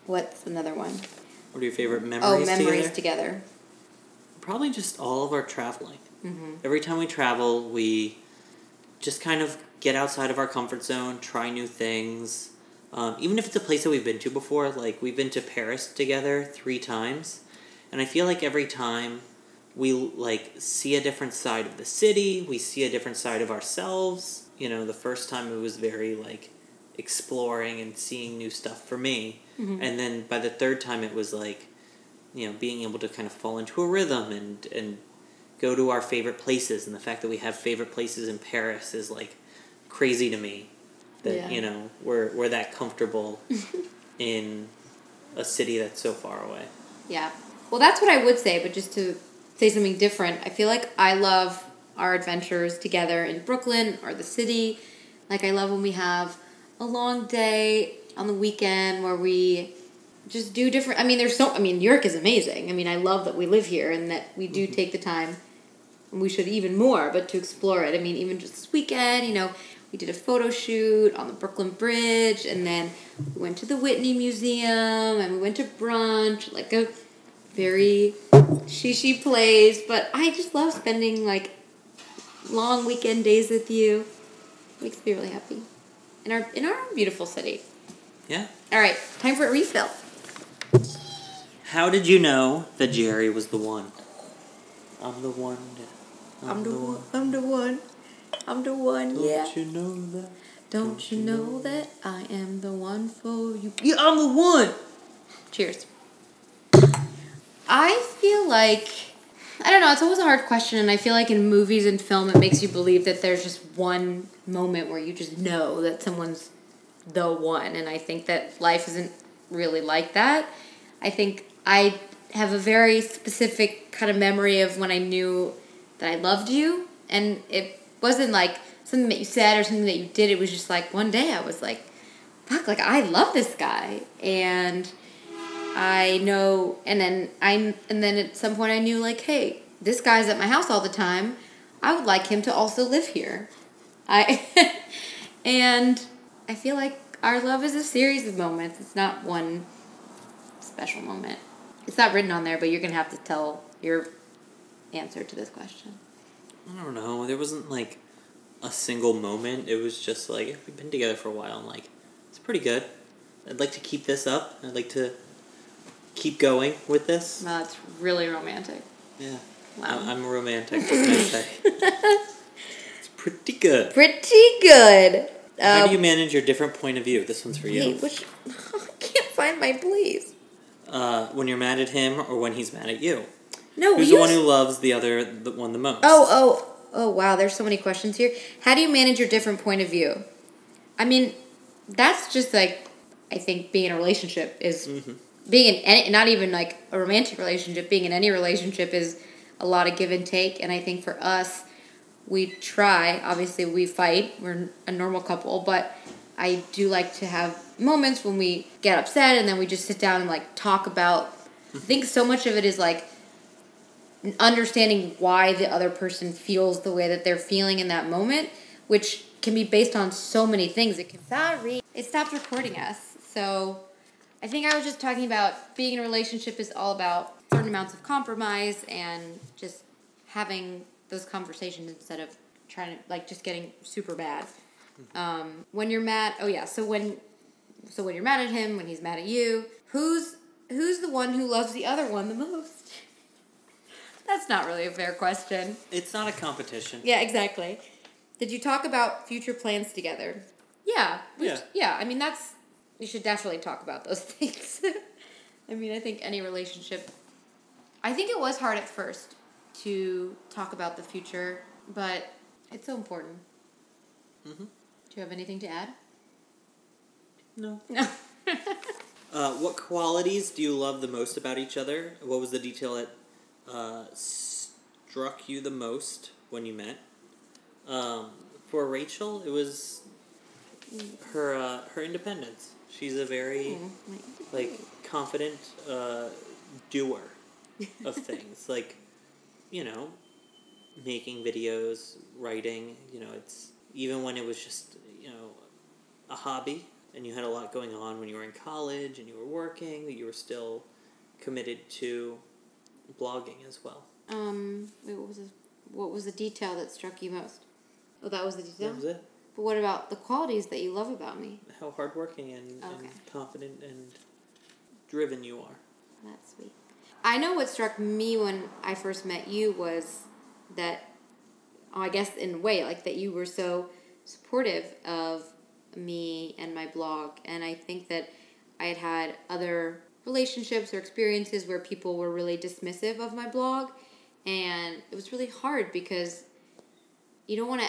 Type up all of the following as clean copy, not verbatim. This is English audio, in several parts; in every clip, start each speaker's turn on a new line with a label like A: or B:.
A: What's another one?
B: What are your favorite memories together?
A: Oh, memories together.
B: Probably just all of our traveling.
A: Mm-hmm.
B: Every time we travel, we just kind of get outside of our comfort zone, try new things. Even if it's a place that we've been to before, like we've been to Paris together 3 times. And I feel like every time we like see a different side of the city, we see a different side of ourselves. You know, the first time it was very like exploring and seeing new stuff for me.
A: Mm-hmm.
B: And then by the 3rd time it was like, you know, being able to kind of fall into a rhythm and go to our favorite places. And the fact that we have favorite places in Paris is like crazy to me. That, you know, we're that comfortable in a city that's so far away.
A: Yeah. Well, that's what I would say, but just to say something different, I feel like I love our adventures together in Brooklyn or the city. Like, I love when we have a long day on the weekend where we just do different... New York is amazing. I mean, I love that we live here and that we do take the time, and we should even more, but to explore it. I mean, even just this weekend, you know, we did a photo shoot on the Brooklyn Bridge, and then we went to the Whitney Museum, and we went to brunch, like a very shishi place. But I just love spending, like, long weekend days with you. It makes me really happy. In our beautiful city.
B: Yeah.
A: All right, time for a refill.
B: How did you know that Gerry was the one? I'm the one.
A: I'm the one. I'm the one. I'm the one, yeah.
B: Don't you know that?
A: Don't you know that I am the one for you? Yeah, I'm the one! Cheers. I feel like... I don't know, it's always a hard question, and I feel like in movies and film it makes you believe that there's just one moment where you just know that someone's the one, and I think that life isn't really like that. I think I have a very specific kind of memory of when I knew that I loved you, and it wasn't like something that you said or something that you did. It was just like one day I was like, fuck, like I love this guy. And I know, and then at some point I knew like, hey, this guy's at my house all the time. I would like him to also live here. And I feel like our love is a series of moments. It's not one special moment. It's not written on there, but you're going to have to tell your answer to this question.
B: I don't know. There wasn't, like, a single moment. It was just, like, we've been together for a while, and, like, it's pretty good. I'd like to keep this up. I'd like to keep going with this.
A: Well, it's really romantic.
B: Yeah.
A: Wow.
B: I'm a romantic, what can I say? It's pretty good.
A: Pretty good.
B: How do you manage your different point of view? This one's for you.
A: Wait, I can't find my place.
B: When you're mad at him or when he's mad at you?
A: No,
B: who's the one who loves the one the most?
A: Oh, wow, there's so many questions here. How do you manage your different point of view? I mean, that's just like, I think being in a relationship is, being in any, not even like a romantic relationship, being in any relationship is a lot of give and take. And I think for us, we try, obviously we fight, we're a normal couple, but I do like to have moments when we get upset and then we just sit down and like talk about, I think so much of it is like, understanding why the other person feels the way that they're feeling in that moment, which can be based on so many things. It stopped recording us. So I think I was just talking about being in a relationship is all about certain amounts of compromise and just having those conversations instead of trying to like just getting super bad. When you're mad, so when you're mad at him, when he's mad at you, who's the one who loves the other one the most? That's not really a fair question.
B: It's not a competition.
A: Yeah, exactly. Did you talk about future plans together? Yeah. I mean, you should definitely talk about those things. I mean, I think any relationship... I think it was hard at first to talk about the future, but it's so important. Mm-hmm. Do you have anything to add?
B: No. What qualities do you love the most about each other? What was the detail that struck you the most when you met? For Rachel, it was her independence. She's a very confident doer of things, like, you know, making videos, writing. You know, it's even when it was just, you know, a hobby. and you had a lot going on when you were in college and you were working, but you were still committed to blogging as well.
A: Wait, what was the detail that struck you most? Oh, that was the detail?
B: That was it.
A: But what about the qualities that you love about me?
B: How hardworking and confident and driven you are.
A: That's sweet. I know what struck me when I first met you was that, I guess in a way, like that you were so supportive of me and my blog. And I think that I had other relationships or experiences where people were really dismissive of my blog. And it was really hard because you don't want to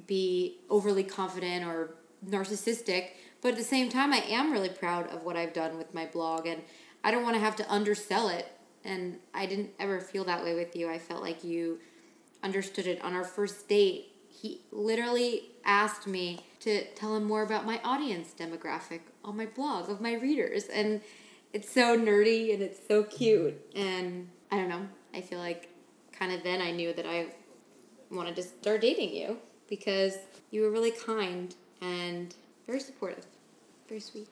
A: be overly confident or narcissistic, but at the same time, I am really proud of what I've done with my blog, and I don't want to have to undersell it. And I didn't ever feel that way with you. I felt like you understood it. On our first date, he literally asked me to tell him more about my audience demographic on my blog of my readers, and it's so nerdy and it's so cute. And I don't know, I feel like kind of then I knew that I wanted to start dating you because you were really kind and very supportive. Very sweet.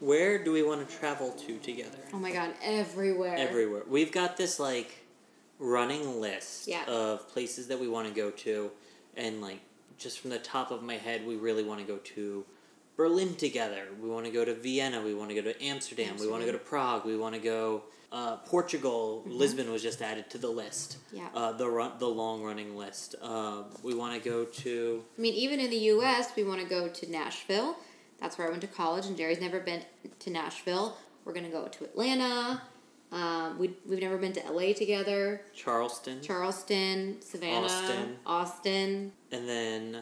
B: Where do we want to travel to together?
A: Oh my god, everywhere.
B: Everywhere. We've got this, like, running list
A: Yeah.
B: of places that we want to go to. And, like, just from the top of my head, we really want to go to Berlin together. We want to go to Vienna. We want to go to Amsterdam. We want to go to Prague. We want to go Portugal. Mm-hmm. Lisbon was just added to the list.
A: Yeah.
B: The long-running list. We want to go to...
A: I mean, even in the U.S., we want to go to Nashville. That's where I went to college, and Gerry's never been to Nashville. We're going to go to Atlanta. We've never been to L.A. together.
B: Charleston,
A: Savannah, Austin.
B: And then,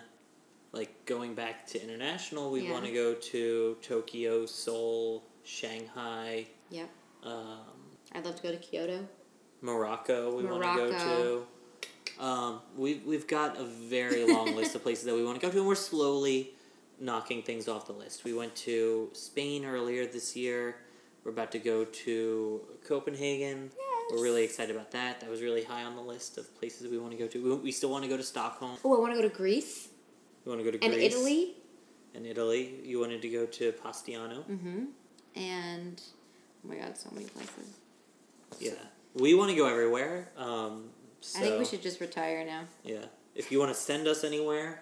B: like, going back to international, we want to go to Tokyo, Seoul, Shanghai.
A: Yep. I'd love to go to Kyoto.
B: Morocco, we want to go to. We've got a very long list of places that we want to go to, and we're slowly knocking things off the list. We went to Spain earlier this year. We're about to go to Copenhagen. Yes. We're really excited about that. That was really high on the list of places we want to go to. We still want to go to Stockholm.
A: Oh, I want to go to Greece.
B: We want to go to
A: Greece. And Italy.
B: And Italy. You wanted to go to Pastiano.
A: Mm-hmm. And, oh my god, so many places.
B: Yeah. We want to go everywhere. I
A: think we should just retire now.
B: Yeah. If you want to send us anywhere,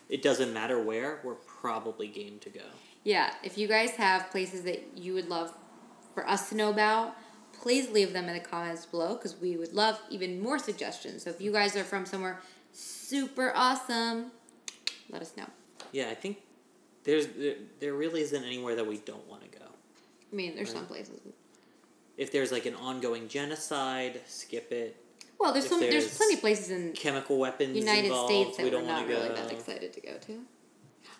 B: it doesn't matter where, we're probably game to go.
A: Yeah, if you guys have places that you would love for us to know about, please leave them in the comments below because we would love even more suggestions. So if you guys are from somewhere super awesome, let us know. Yeah,
B: I think there really isn't anywhere that we don't want to go.
A: I mean, there's some places.
B: If there's like an ongoing genocide, skip it.
A: Well, there's plenty of places in
B: chemical weapons
A: United
B: involved,
A: States that
B: we don't
A: we're not
B: want to
A: really
B: go.
A: that excited to go to.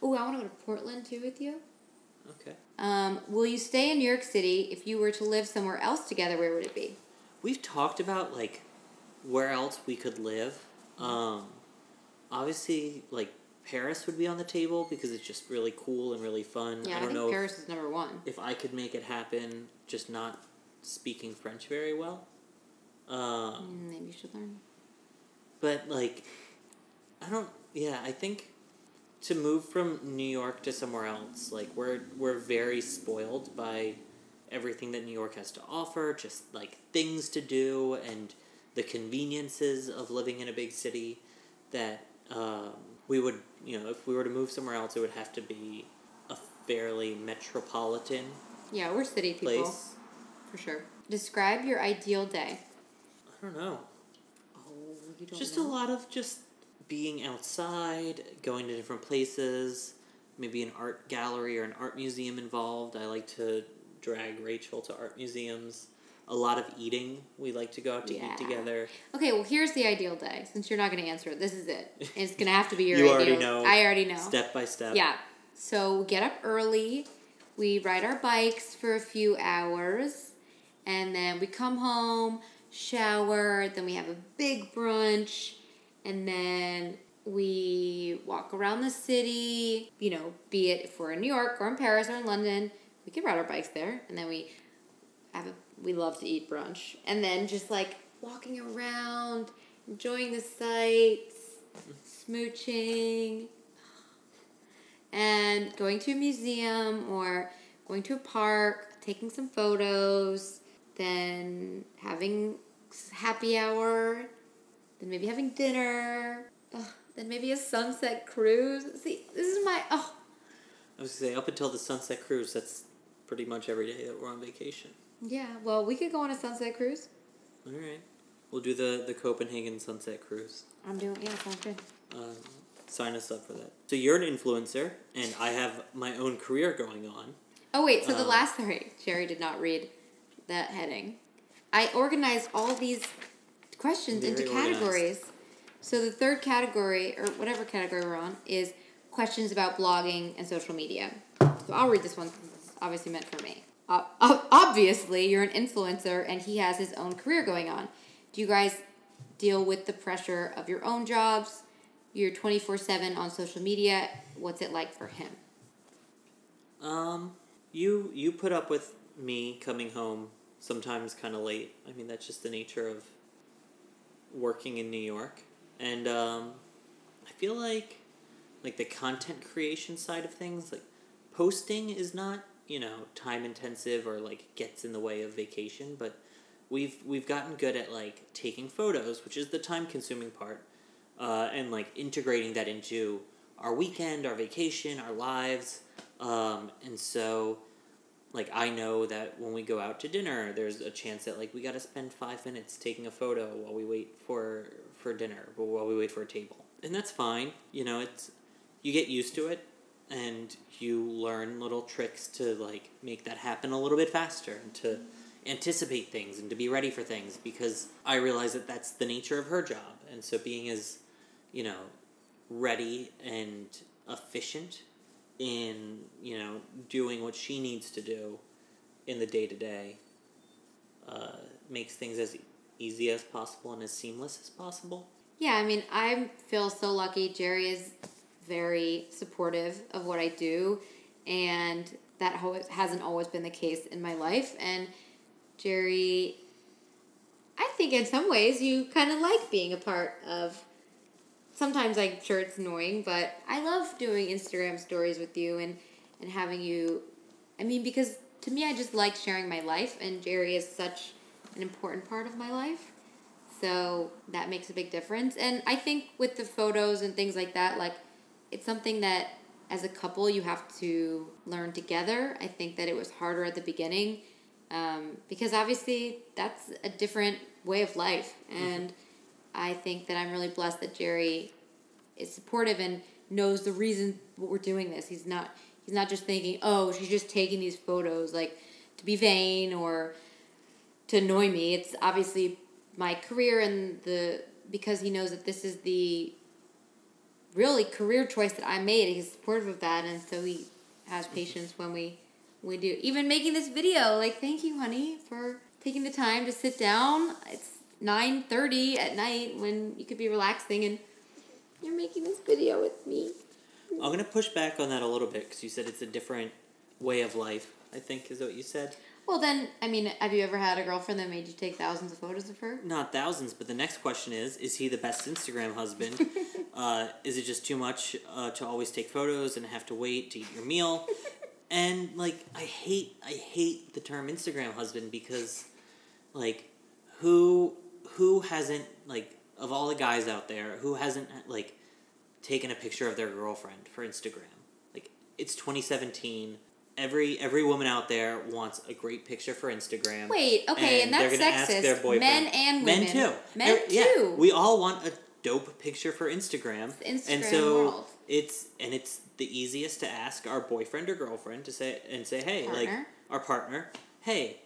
A: Oh, I want to go to Portland too with you.
B: Okay.
A: Will you stay in New York City? If you were to live somewhere else together, where would it be?
B: We've talked about like where else we could live. Obviously, like Paris would be on the table because it's just really cool and really fun.
A: Yeah, I think know Paris is number one.
B: If I could make it happen, just not speaking French very well.
A: Maybe you should learn.
B: But like, I think to move from New York to somewhere else, like we're very spoiled by everything that New York has to offer, just like things to do and the conveniences of living in a big city that we would, if we were to move somewhere else, it would have to be a fairly metropolitan
A: Yeah, we're city people.
B: Place.
A: For sure. Describe your ideal day.
B: I don't know.
A: Oh, you don't
B: Just
A: know?
B: a lot of just being outside, going to different places, maybe an art gallery or an art museum involved. I like to drag Rachel to art museums. A lot of eating. We like to go out to eat together.
A: Okay, well, here's the ideal day. Since you're not going to answer it, this is it. It's going to have to be your
B: You
A: ideal.
B: already know.
A: I already know.
B: Step by step.
A: Yeah. So we get up early. We ride our bikes for a few hours. And then we come home, shower. Then we have a big brunch. And then we walk around the city. Be it if we're in New York or in Paris or in London. We can ride our bikes there. And then we love to eat brunch. And then just like walking around, enjoying the sights, smooching. and going to a museum or going to a park, taking some photos, then having happy hour, then maybe having dinner, then maybe a sunset cruise. See, this is my,
B: I was going to say, up until the sunset cruise, that's pretty much every day that we're on vacation.
A: Yeah, well, we could go on a sunset cruise.
B: All right. We'll do the Copenhagen sunset cruise.
A: Sounds good.
B: Sign us up for that. So you're an influencer, and I have my own career going on.
A: Oh, wait, so the last three, Gerry did not read that heading. I organized all these questions into categories. Organized. So the third category, or whatever category we're on, is questions about blogging and social media. So I'll read this one because it's obviously meant for me. Obviously, you're an influencer, and he has his own career going on. Do you guys deal with the pressure of your own jobs? You're 24/7 on social media. What's it like for him?
B: You put up with me coming home sometimes kind of late. I mean, that's just the nature of working in New York. And I feel like the content creation side of things, like posting is not, time intensive or gets in the way of vacation, but we've gotten good at taking photos, which is the time consuming part, and integrating that into our weekend, our vacation, our lives. And so I know that when we go out to dinner, there's a chance that we got to spend 5 minutes taking a photo while we wait for dinner, while we wait for a table. And that's fine. You get used to it, and you learn little tricks to make that happen a little bit faster and to anticipate things and to be ready for things, because I realize that that's the nature of her job. And so being as, ready and efficient in, doing what she needs to do in the day-to-day makes things as easy as possible and as seamless as possible.
A: Yeah, I mean, I feel so lucky. Gerry is very supportive of what I do, and that hasn't always been the case in my life. And Gerry, I think in some ways you kind of like being a part of. Sometimes I'm sure it's annoying, but I love doing Instagram stories with you and having you. I mean, because to me, I just like sharing my life, and Gerry is such an important part of my life. So that makes a big difference. And I think with the photos and things like that, it's something that as a couple you have to learn together. I think that it was harder at the beginning because obviously that's a different way of life. And I think that I'm really blessed that Gerry is supportive and knows the reason we're doing this. He's not just thinking, oh, she's just taking these photos to be vain or to annoy me. It's obviously my career, and because he knows that this is the really career choice that I made. He's supportive of that, and so he has patience when we do. Even making this video, thank you, honey, for taking the time to sit down. It's 9:30 at night when you could be relaxing, and you're making this video with me.
B: I'm going to push back on that a little bit, because you said it's a different way of life, I think is what you said.
A: Well, then, I mean, have you ever had a girlfriend that made you take thousands of photos of her?
B: Not thousands, but the next question is he the best Instagram husband? Is it just too much to always take photos and have to wait to eat your meal? And, I hate the term Instagram husband, because, who hasn't, of all the guys out there, who hasn't, taken a picture of their girlfriend for Instagram? It's 2017. Every woman out there wants a great picture for Instagram.
A: Wait, okay, and that's sexist. Their boyfriend. Men and women.
B: Men too.
A: Men too.
B: Yeah, we all want a dope picture for Instagram.
A: It's the Instagram
B: and so
A: world.
B: It's the easiest to ask our boyfriend or girlfriend to say, hey,
A: partner.
B: Our partner, hey,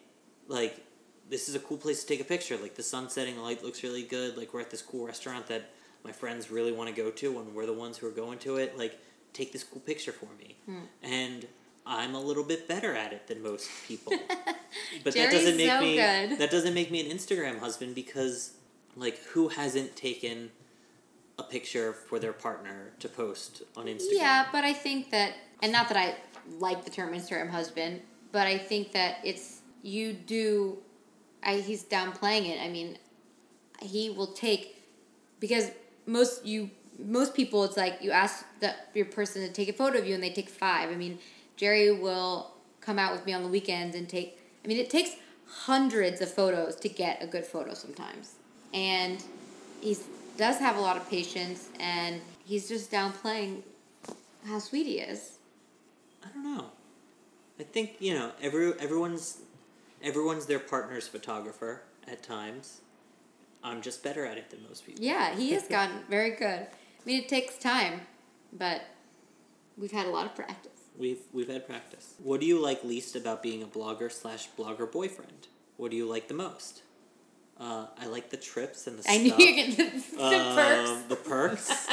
B: this is a cool place to take a picture. The sun setting, the light looks really good. We're at this cool restaurant that my friends really want to go to, and we're the ones who are going to it. Take this cool picture for me. And I'm a little bit better at it than most people. But that doesn't make me an Instagram husband, because who hasn't taken a picture for their partner to post on Instagram?
A: Yeah, but I think that, and not that I like the term Instagram husband, but I think that he's downplaying it. I mean, he will take, because most you most people, it's like you ask your person to take a photo of you and they take 5. I mean, Gerry will come out with me on the weekends and take, I mean, it takes hundreds of photos to get a good photo sometimes. And he does have a lot of patience, and he's just downplaying how sweet he is.
B: I don't know. I think, you know, everyone's their partner's photographer at times. I'm just better at it than most people.
A: Yeah, he has gotten very good. I mean, it takes time, but we've had a lot of practice.
B: We've had practice. What do you like least about being a blogger/blogger boyfriend? What do you like the most? I like the trips and the stuff.
A: I knew you were going to
B: the perks.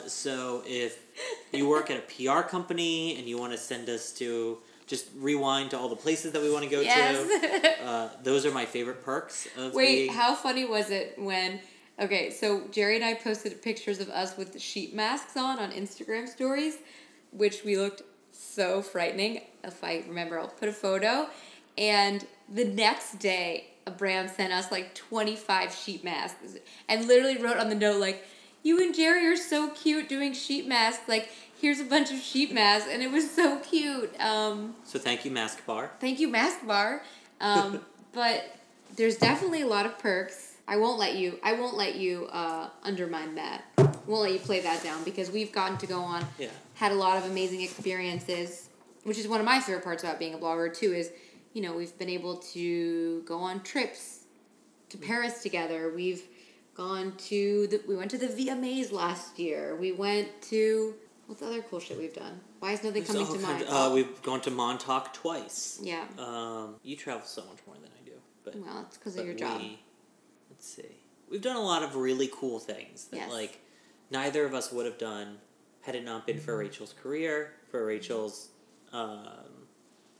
B: So if you work at a PR company and you want to send us to just rewind to all the places that we want to go to, those are my favorite perks of being...
A: how funny was it when... Okay, so Gerry and I posted pictures of us with the sheet masks on Instagram stories, which we looked so frightening. If I remember, I'll put a photo. And the next day, a brand sent us like 25 sheet masks and literally wrote on the note like, "You and Gerry are so cute doing sheet masks. Like, here's a bunch of sheet masks," and it was so cute.
B: So thank you, Mask Bar.
A: Thank you, Mask Bar. But there's definitely a lot of perks. I won't let you undermine that. I won't let you play that down because we've gotten to go on, had a lot of amazing experiences, which is one of my favorite parts about being a blogger too, is, you know, we've been able to go on trips to Paris together. We've gone to we went to the VMAs last year. We went to, what's the other cool shit we've done? Why is nothing coming to mind?
B: We've gone to Montage twice.
A: Yeah.
B: You travel so much more than I do. But,
A: well, it's because of your job.
B: Let's see. We've done a lot of really cool things that, like, neither of us would have done had it not been for Rachel's career, for Rachel's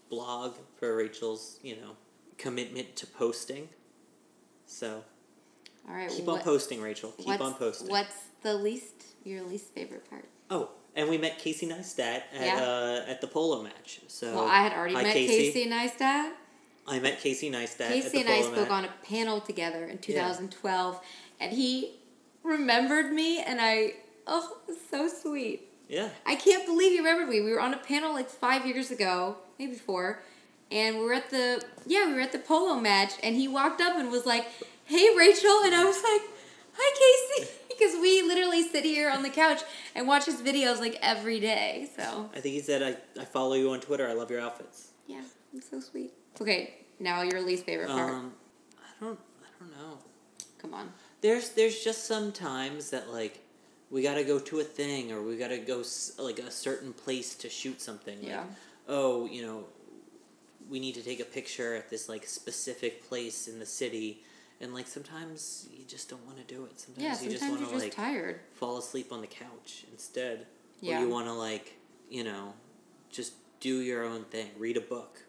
B: blog, for Rachel's, you know, commitment to posting. So,
A: all right,
B: keep on posting, Rachel. Keep on posting.
A: What's your least favorite part?
B: Oh, and we met Casey Neistat at the polo match. So,
A: well, I had already met Casey Neistat.
B: I met Casey Neistat
A: Casey
B: at the
A: and
B: polo
A: I spoke
B: match.
A: on a panel together in 2012, and he remembered me, and it was so sweet.
B: Yeah.
A: I can't believe he remembered me. We were on a panel like 5 years ago, maybe 4, and we were at the polo match, and he walked up and was like, "Hey, Rachel," and I was like, "Hi, Casey," because we literally sit here on the couch and watch his videos like every day. So
B: I think he said, "I follow you on Twitter. I love your outfits."
A: Yeah, it's so sweet. Okay, now your least favorite part.
B: I don't know.
A: Come on.
B: There's just some times that, like, we gotta go to a thing, or we gotta go like a certain place to shoot something. Like, oh, you know, we need to take a picture at this like specific place in the city, and like sometimes you just don't want to do it. Sometimes you just want to like tired. Fall asleep on the couch instead. Or you want to, like, you know, just do your own thing, read a book.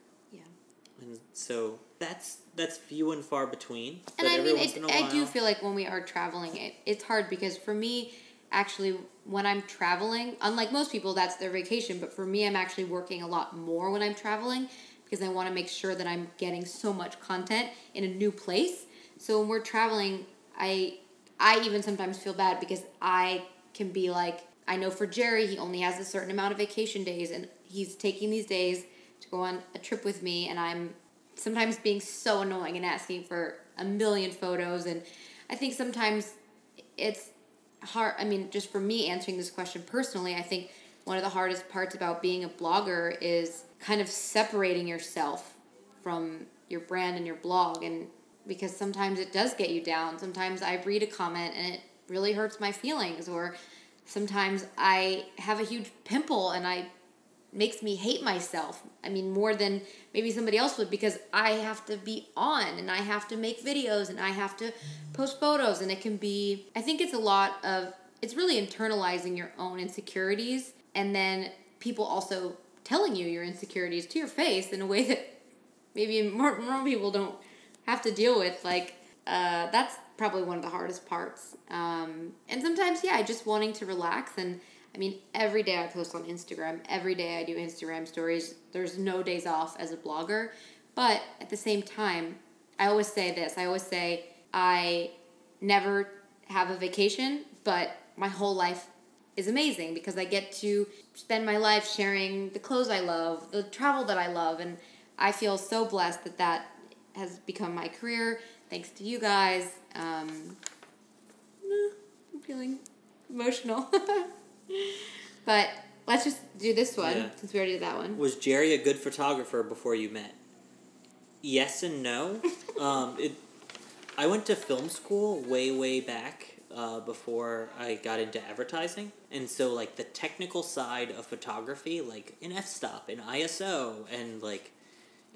B: And so that's few and far between.
A: And I mean, I do feel like when we are traveling, it's hard because for me, actually, when I'm traveling, unlike most people, that's their vacation. But for me, I'm actually working a lot more when I'm traveling because I want to make sure that I'm getting so much content in a new place. So when we're traveling, I even sometimes feel bad because I can be like, I know for Gerry, he only has a certain amount of vacation days, and he's taking these days to go on a trip with me, and I'm sometimes being so annoying and asking for a million photos, and I think sometimes it's hard. I mean, just for me answering this question personally, I think one of the hardest parts about being a blogger is kind of separating yourself from your brand and your blog, and because sometimes it does get you down. Sometimes I read a comment and it really hurts my feelings, or sometimes I have a huge pimple and makes me hate myself. I mean, more than maybe somebody else would, because I have to be on and I have to make videos and I have to post photos, and it can be, I think it's it's really internalizing your own insecurities, and then people also telling you your insecurities to your face in a way that maybe more people don't have to deal with. Like, that's probably one of the hardest parts. And sometimes, just wanting to relax. And I mean, every day I post on Instagram. Every day I do Instagram stories. There's no days off as a blogger. But at the same time, I always say this. I always say I never have a vacation, but my whole life is amazing because I get to spend my life sharing the clothes I love, the travel that I love, and I feel so blessed that that has become my career thanks to you guys. I'm feeling emotional. But let's just do this one since we already did that one.
B: Was Gerry a good photographer before you met? Yes and no. I went to film school way back before I got into advertising. And so, like, the technical side of photography, like, in f-stop, in ISO, and, like,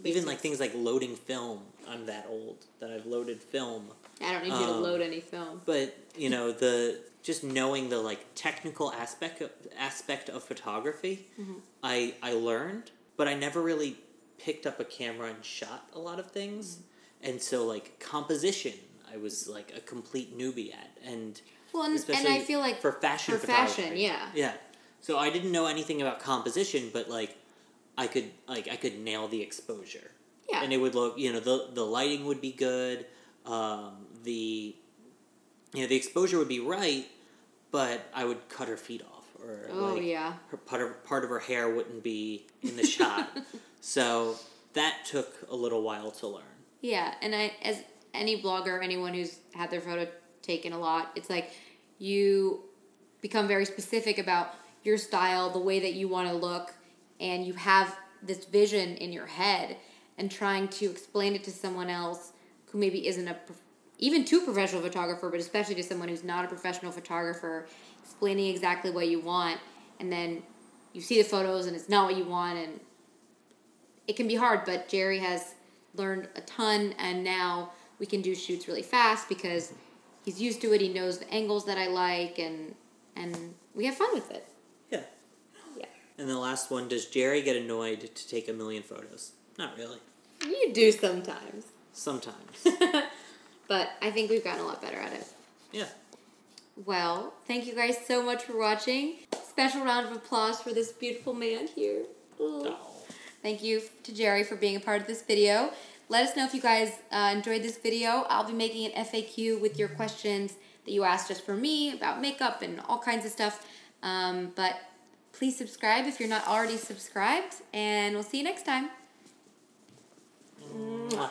B: even, like, things like loading film. I'm that old that I've loaded film.
A: I don't need you to load any film.
B: But, you know, just knowing the, like, technical aspect of photography, I learned, but I never really picked up a camera and shot a lot of things. And so, like, composition, I was, like, a complete newbie at. And
A: I feel like
B: for fashion photography. Yeah. So I didn't know anything about composition, but, like, I could nail the exposure.
A: Yeah.
B: And it would look, you know, the lighting would be good, the exposure would be right, but I would cut her feet off, or her part of her hair wouldn't be in the shot. So that took a little while to learn.
A: Yeah, and as any blogger, anyone who's had their photo taken a lot, it's like you become very specific about your style, the way that you want to look, and you have this vision in your head, and trying to explain it to someone else who maybe isn't even to a professional photographer, but especially to someone who's not a professional photographer, explaining exactly what you want, and then you see the photos and it's not what you want, and it can be hard, but Gerry has learned a ton, and now we can do shoots really fast because he's used to it. He knows the angles that I like, and we have fun with it.
B: Yeah. And the last one, does Gerry get annoyed to take a million photos? Not really.
A: You do sometimes.
B: Sometimes.
A: But I think we've gotten a lot better at it.
B: Yeah.
A: Well, thank you guys so much for watching. Special round of applause for this beautiful man here. Oh. Thank you to Gerry for being a part of this video. Let us know if you guys enjoyed this video. I'll be making an FAQ with your questions that you asked just for me about makeup and all kinds of stuff. But please subscribe if you're not already subscribed, and we'll see you next time. Mwah.